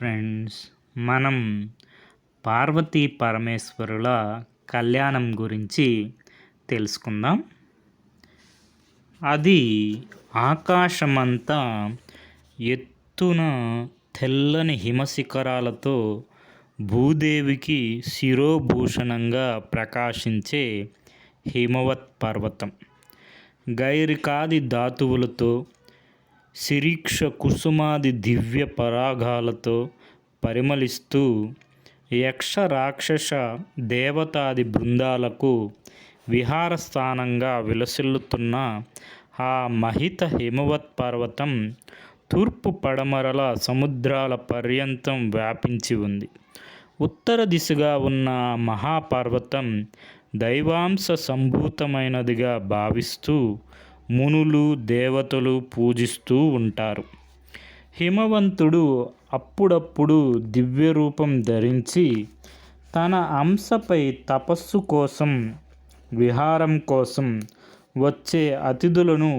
Friends, మనం పార్వతీ పరమేశ్వరుల కళ్యాణం గురించి తెలుసుకుందాం. అది ఆకాశమంతా ఎత్తున తెల్లని హిమశిఖరాలతో భూదేవికి శిరోభూషణంగా ప్రకాశించే హిమవత్ పర్వతం. గైరికాది ధాతువులతో శిరీక్ష కుసుమాది దివ్య పరాగాలతో పరిమళిస్తూ యక్ష రాక్షస దేవతాది బృందాలకు విహారస్థానంగా విలసిల్లుతున్న ఆ మహిత హిమవత్ పర్వతం తూర్పు పడమరల సముద్రాల పర్యంతం వ్యాపించి ఉంది. ఉత్తర దిశగా ఉన్న మహాపర్వతం దైవాంశ సంభూతమైనదిగా భావిస్తూ మునులు దేవతలు పూజిస్తూ ఉంటారు. హిమవంతుడు అప్పుడప్పుడు దివ్య రూపం ధరించి తన అంశపై తపస్సు కోసం విహారం కోసం వచ్చే అతిథులను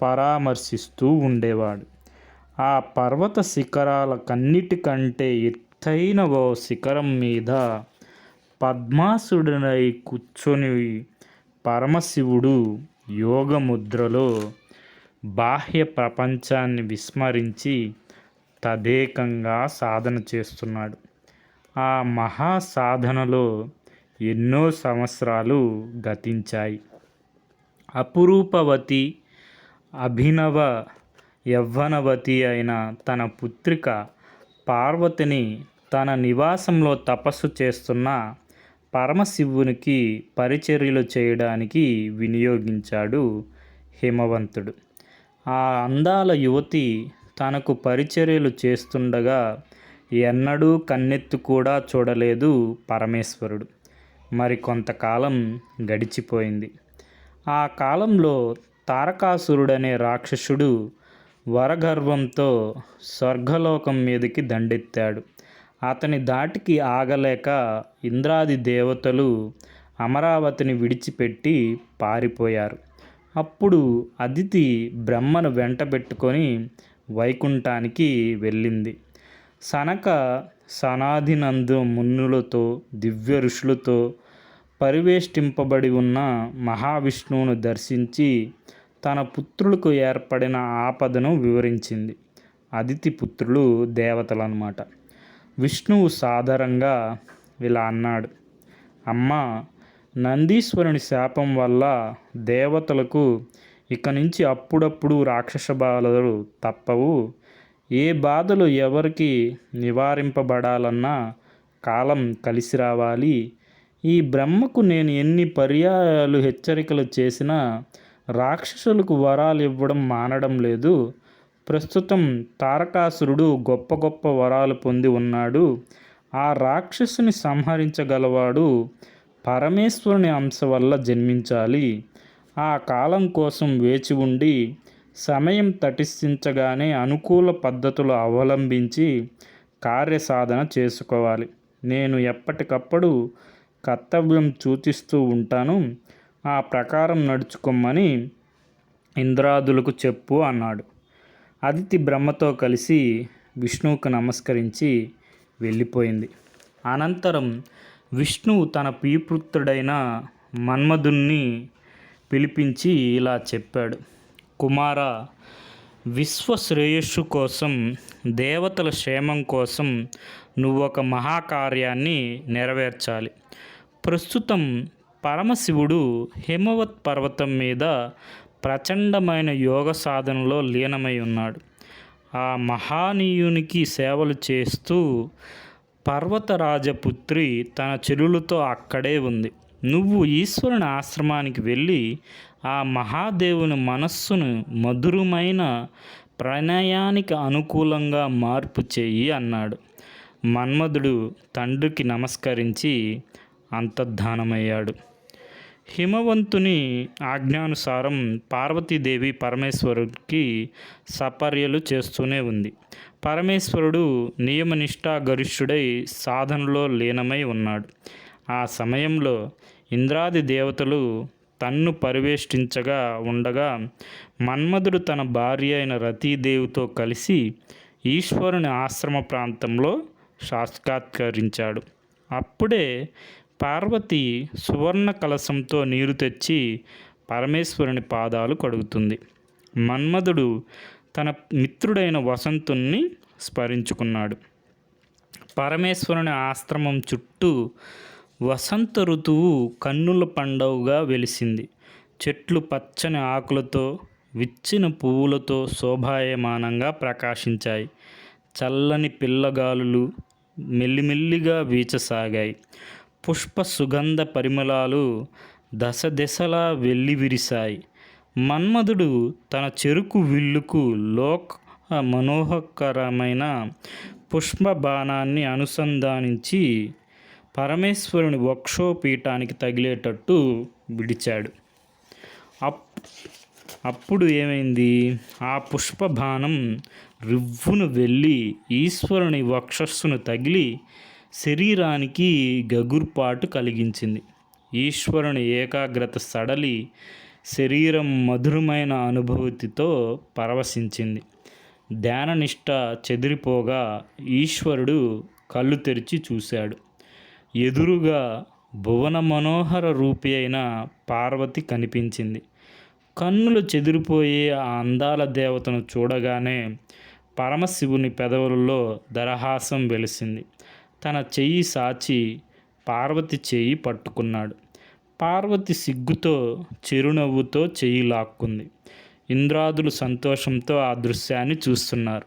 పరామర్శిస్తూ ఉండేవాడు. ఆ పర్వత శిఖరాల కన్నిటికంటే ఎత్తైన ఓ శిఖరం మీద పద్మాసుడనై కూర్చొని పరమశివుడు యోగముద్రలో బాహ్య ప్రపంచాన్ని విస్మరించి తదేకంగా సాధన చేస్తున్నాడు. ఆ మహా సాధనలో ఎన్నో సంవత్సరాలు గతించాయి. అపురూపవతి అభినవ యవ్వనవతి అయిన తన పుత్రిక పార్వతిని తన నివాసంలో తపస్సు చేస్తున్న పరమశివునికి పరిచర్యలు చేయడానికి వినియోగించాడు హిమవంతుడు. ఆ అందాల యువతి తనకు పరిచర్యలు చేస్తుండగా ఎన్నడూ కన్నెత్తి కూడా చూడలేదు పరమేశ్వరుడు. మరి కొంతకాలం గడిచిపోయింది. ఆ కాలంలో తారకాసురుడనే రాక్షసుడు వరగర్వంతో స్వర్గలోకం మీదకి దండెత్తాడు. అతని ధాటికి ఆగలేక ఇంద్రాది దేవతలు అమరావతిని విడిచిపెట్టి పారిపోయారు. అప్పుడు అదితి బ్రహ్మను వెంటబెట్టుకొని వైకుంఠానికి వెళ్ళింది. సనక సనాధినందు మునులతో దివ్య ఋషులతో పరివేష్టింపబడి ఉన్న మహావిష్ణువును దర్శించి తన పుత్రులకు ఏర్పడిన ఆపదను వివరించింది. అదితి పుత్రులు దేవతలన్నమాట. విష్ణువు సాదరంగా ఇలా అన్నాడు: అమ్మా, నందీశ్వరుని శాపం వల్ల దేవతలకు ఇక నుంచి అప్పుడప్పుడు రాక్షస బాధలు తప్పవు. ఏ బాధలు ఎవరికి నివారింపబడాలన్నా కాలం కలిసి రావాలి. ఈ బ్రహ్మకు నేను ఎన్ని పర్యాయాలు హెచ్చరికలు చేసినా రాక్షసులకు వరాలు ఇవ్వడం మానడం లేదు. ప్రస్తుతం తారకాసురుడు గొప్ప గొప్ప వరాలు పొంది ఉన్నాడు. ఆ రాక్షసుని సంహరించగలవాడు పరమేశ్వరుని అంశ వల్ల జన్మించాలి. ఆ కాలం కోసం వేచి ఉండి సమయం తటిస్థించగానే అనుకూల పద్ధతులు అవలంబించి కార్యసాధన చేసుకోవాలి. నేను ఎప్పటికప్పుడు కర్తవ్యం సూచిస్తూ ఉంటాను. ఆ ప్రకారం నడుచుకోమని ఇంద్రాదులకు చెప్పు అన్నాడు. అదితి బ్రహ్మతో కలిసి విష్ణువుకు నమస్కరించి వెళ్ళిపోయింది. అనంతరం విష్ణువు తన ప్రియపుత్రుడైన మన్మధుణ్ణి పిలిపించి ఇలా చెప్పాడు: కుమార, విశ్వ శ్రేయస్సు కోసం, దేవతల క్షేమం కోసం నువ్వు ఒక మహాకార్యాన్ని నెరవేర్చాలి. ప్రస్తుతం పరమశివుడు హిమవత్ పర్వతం మీద ప్రచండమైన యోగ సాధనలో లీనమై ఉన్నాడు. ఆ మహానీయునికి సేవలు చేస్తూ పర్వతరాజపుత్రి తన చెలులతో అక్కడే ఉంది. నువ్వు ఈశ్వరుని ఆశ్రమానికి వెళ్ళి ఆ మహాదేవుని మనస్సును మధురమైన ప్రణయానికి అనుకూలంగా మార్పు చెయ్యి అన్నాడు. మన్మధుడు తండ్రికి నమస్కరించి అంతర్ధానమయ్యాడు. హిమవంతుని ఆజ్ఞానుసారం పార్వతీదేవి పరమేశ్వరుడికి సపర్యలు చేస్తూనే ఉంది. పరమేశ్వరుడు నియమనిష్టా గరిష్ఠుడై సాధనలో లీనమై ఉన్నాడు. ఆ సమయంలో ఇంద్రాది దేవతలు తన్ను పరివేష్టించగా ఉండగా మన్మధుడు తన భార్య అయిన రతీదేవితో కలిసి ఈశ్వరుని ఆశ్రమ ప్రాంతంలో సాక్షాత్కరించాడు. అప్పుడే పార్వతి సువర్ణ కలశంతో నీరు తెచ్చి పరమేశ్వరుని పాదాలు కడుగుతుంది. మన్మధుడు తన మిత్రుడైన వసంతుణ్ణి స్మరించుకున్నాడు. పరమేశ్వరుని ఆశ్రమం చుట్టూ వసంత ఋతువు కన్నుల పండుగగా వెలిసింది. చెట్లు పచ్చని ఆకులతో, విచ్చిన పువ్వులతో శోభాయమానంగా ప్రకాశించాయి. చల్లని పిల్లగాలులు మెల్లిమెల్లిగా వీచసాగాయి. పుష్ప సుగంధ పరిమళాలు దశ దిశలా వెల్లివిరిశాయి. మన్మధుడు తన చెరుకు విల్లుకు మనోహరమైన పుష్ప బాణాన్ని అనుసంధానించి పరమేశ్వరుని వక్షోపీఠానికి తగిలేటట్టు విడిచాడు. అప్పుడు ఏమైంది? ఆ పుష్పబాణం రివ్వును వెళ్ళి ఈశ్వరుని వక్షస్సును తగిలి శరీరానికి గగుర్పాటు కలిగించింది. ఈశ్వరుని ఏకాగ్రత సడలి శరీరం మధురమైన అనుభూతితో పరవశించింది. ధ్యాననిష్ట చెదిరిపోగా ఈశ్వరుడు కళ్ళు తెరిచి చూశాడు. ఎదురుగా భువన మనోహర రూపి అయిన పార్వతి కనిపించింది. కన్నులు చెదిరిపోయే ఆ అందాల దేవతను చూడగానే పరమశివుని పెదవులలో దరహాసం వెలిసింది. తన చెయ్యి సాచి పార్వతి చెయ్యి పట్టుకున్నాడు. పార్వతి సిగ్గుతో చిరునవ్వుతో చెయ్యి లాక్కుంది. ఇంద్రాదులు సంతోషంతో ఆ దృశ్యాన్ని చూస్తున్నారు.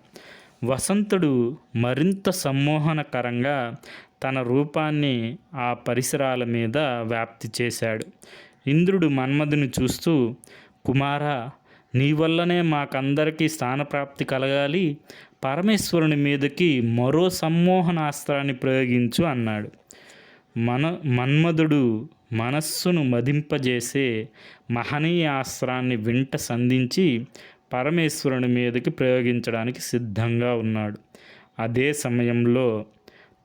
వసంతుడు మరింత సమ్మోహనకరంగా తన రూపాన్ని ఆ పరిసరాల మీద వ్యాప్తి చేశాడు. ఇంద్రుడు మన్మధుని చూస్తూ, కుమారా, నీ వల్లనే మాకందరికీ స్థానప్రాప్తి కలగాలి. పరమేశ్వరుని మీదకి మరో సమ్మోహనాస్త్రాన్ని ప్రయోగించు అన్నాడు. మన్మధుడు మనస్సును మదింపజేసే మహనీయ అస్త్రాన్ని వెంట సంధించి పరమేశ్వరుని మీదకి ప్రయోగించడానికి సిద్ధంగా ఉన్నాడు. అదే సమయంలో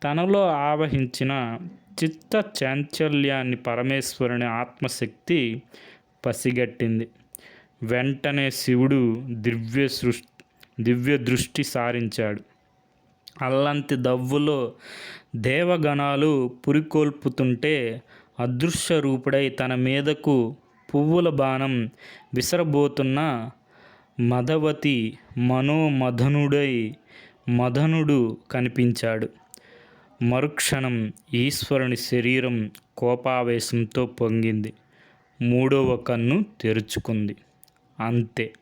తనలో ఆవహించిన చిత్త చాంచల్యాన్ని పరమేశ్వరుని ఆత్మశక్తి పసిగట్టింది. వెంటనే శివుడు దివ్య దృష్టి సారించాడు. అల్లంతి దవ్వులో దేవగణాలు పురికొల్పుతుంటే అదృశ్య రూపుడై తన మీదకు పువ్వుల బాణం విసరబోతున్న మదవతి మదనుడు కనిపించాడు. మరుక్షణం ఈశ్వరుని శరీరం కోపావేశంతో పొంగింది. మూడవ కన్ను తెరుచుకుంది. అంతే.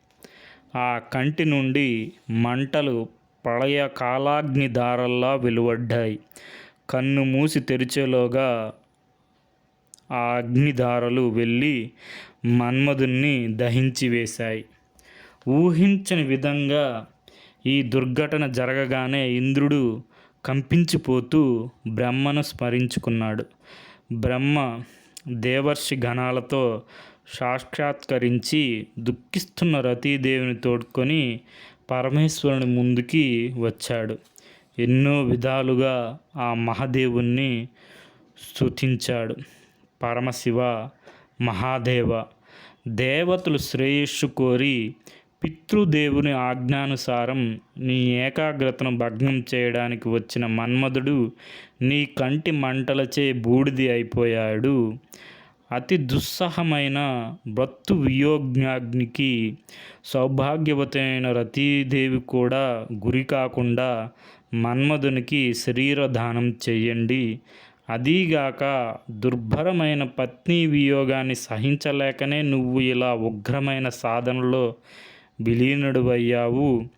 ఆ కంటి నుండి మంటలు ప్రళయ కాలాగ్ని దారల్లా వెలువడ్డాయి. కన్ను మూసి తెరిచేలోగా ఆ అగ్నిధారలు వెళ్ళి మన్మధుణ్ణి దహించి వేశాయి. ఊహించని విధంగా ఈ దుర్ఘటన జరగగానే ఇంద్రుడు కంపించిపోతూ బ్రహ్మను స్మరించుకున్నాడు. బ్రహ్మ దేవర్షి గణాలతో సాక్షాత్కరించి దుఃఖిస్తున్న రతీదేవిని తోడ్కొని పరమేశ్వరుని ముందుకి వచ్చాడు. ఎన్నో విధాలుగా ఆ మహాదేవుణ్ణి స్తుతించాడు. పరమశివ, మహాదేవ, దేవతలు శ్రేయస్సు కోరి పితృదేవుని ఆజ్ఞానుసారం నీ ఏకాగ్రతను భగ్నం చేయడానికి వచ్చిన మన్మధుడు నీ కంటి మంటలచే బూడిది అయిపోయాడు. అతి దుస్సహమైన భర్తృ వియోగాగ్నికి సౌభాగ్యవతైన రతీదేవి కూడా గురి కాకుండా మన్మధునికి శరీరదానం చెయ్యండి. అదీగాక దుర్భరమైన పత్ని వియోగాన్ని సహించలేకనే నువ్వు ఇలా ఉగ్రమైన సాధనలో విలీనుడవయ్యావు.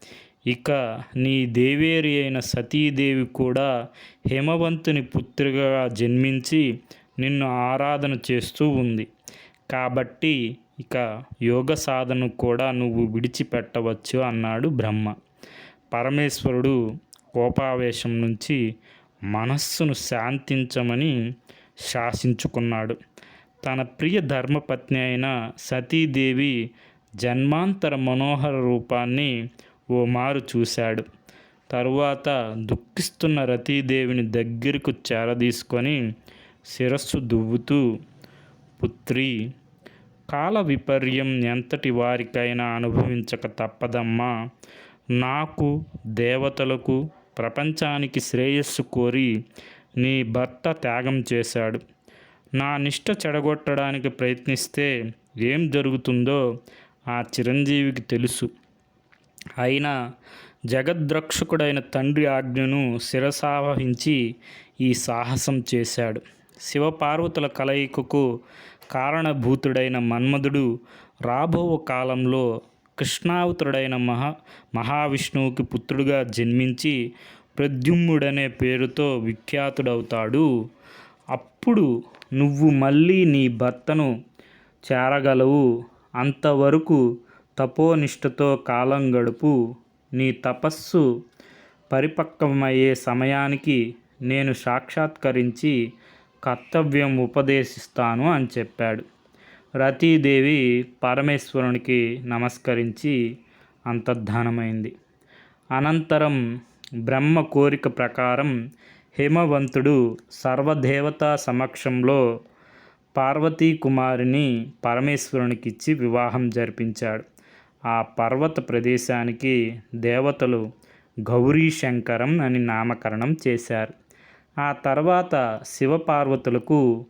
ఇక నీ దేవేరి అయిన సతీదేవి కూడా హిమవంతుని పుత్రిగా జన్మించి నిన్ను ఆరాధన చేస్తూ ఉంది. కాబట్టి ఇక యోగ సాధన కూడా నువ్వు విడిచిపెట్టవచ్చు అన్నాడు బ్రహ్మ. పరమేశ్వరుడు కోపావేశం నుంచి మనస్సును శాంతించమని శాసించుకున్నాడు. తన ప్రియ ధర్మపత్ని అయిన సతీదేవి జన్మాంతర మనోహర రూపాన్ని ఓ మారు చూశాడు. తరువాత దుఃఖిస్తున్న రతీదేవిని దగ్గరకు చేరదీసుకొని శిరస్సు దువ్వుతూ, పుత్రి, కాల విపర్యం ఎంతటి వారికైనా అనుభవించక తప్పదమ్మా. నాకు, దేవతలకు, ప్రపంచానికి శ్రేయస్సు కోరి నీ భర్త త్యాగం చేశాడు. నా నిష్ట చెడగొట్టడానికి ప్రయత్నిస్తే ఏం జరుగుతుందో ఆ చిరంజీవికి తెలుసు. అయినా జగద్రక్షకుడైన తండ్రి ఆజ్ఞను శిరసావహించి ఈ సాహసం చేశాడు. శివపార్వతుల కలయికకు కారణభూతుడైన మన్మధుడు రాబో కాలంలో కృష్ణావతుడైన మహావిష్ణువుకి పుత్రుడుగా జన్మించి ప్రద్యుమ్నుడనే పేరుతో విఖ్యాతుడవుతాడు. అప్పుడు నువ్వు మళ్ళీ నీ భర్తను చేరగలవు. అంతవరకు తపోనిష్టతో కాలం గడుపు. నీ తపస్సు పరిపక్వమయ్యే సమయానికి నేను సాక్షాత్కరించి కర్తవ్యం ఉపదేశిస్తాను అని చెప్పాడు. రతీదేవి పరమేశ్వరునికి నమస్కరించి అంతర్ధానమైంది. అనంతరం బ్రహ్మ కోరిక ప్రకారం హిమవంతుడు సర్వదేవతా సమక్షంలో పార్వతీ కుమారిని పరమేశ్వరునికిచ్చి వివాహం జరిపించాడు. ఆ పర్వత ప్రదేశానికి దేవతలు గౌరీశంకరం అని నామకరణం చేశారు. ఆ తర్వాత శివపార్వతులకు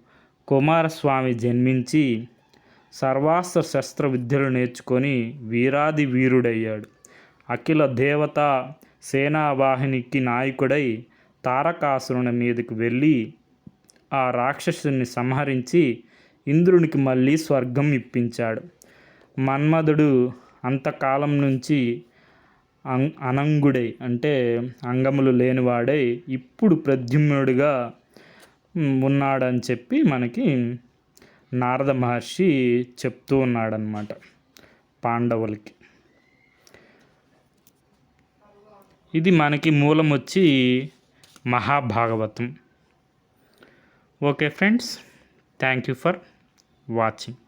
కుమారస్వామి జన్మించి సర్వాస్త్ర శస్త్ర విద్యలు నేర్చుకొని వీరాది వీరుడయ్యాడు. అఖిల దేవతా సేనావాహినికి నాయకుడై తారకాసురుని మీదకు వెళ్ళి ఆ రాక్షసుని సంహరించి ఇంద్రునికి మళ్ళీ స్వర్గం ఇప్పించాడు. మన్మధుడు అంతకాలం నుంచి అనంగుడై అంటే అంగములు లేనివాడై ఇప్పుడు ప్రద్యుమ్నుడిగా ఉన్నాడని చెప్పి మనకి నారద మహర్షి చెప్తూ ఉన్నాడనమాట పాండవులకి. ఇది మనకి మూలం వచ్చి Mahabhagavatam. Okay friends, thank you for watching.